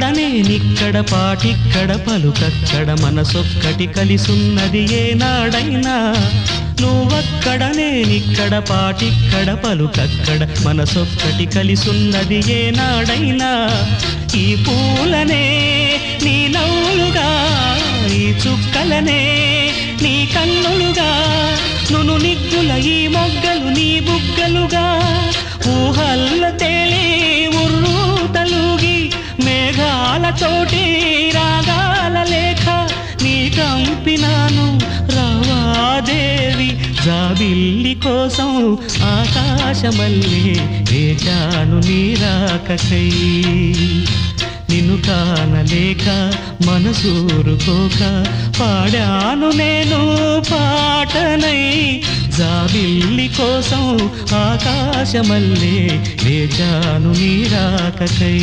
నేనిక్కడ పాటిక్కడ పలుకక్కడ మనసొక్కటి కలిసున్నది ఏనాడైనా నువ్వక్కడ నేనిక్కడ పాటిక్కడ పలుకక్కడ మనసొక్కటి కలిసున్నది ఏనాడైనా ఈ పూలనే నీ నవ్వులుగా ఈ చుక్కలనే నీ కన్నులుగా నును నిగ్గుల ఈ మొగ్గలు నీ బుగ్గలుగా ఊహల్ల తేలి ఉర్రు తలుగి మేఘాలతోటి రాగాల లేఖ నీ కంపినాను రావాదేవి జాబిల్లి కోసం ఆకాశమల్లే వేచాను నీ రాకకై నిన్ను కానలేక మనసూరుకోక పాడాను నేను పాటనై జాబిల్లి కోసం ఆకాశమల్లే వేచాను నీ రాకకై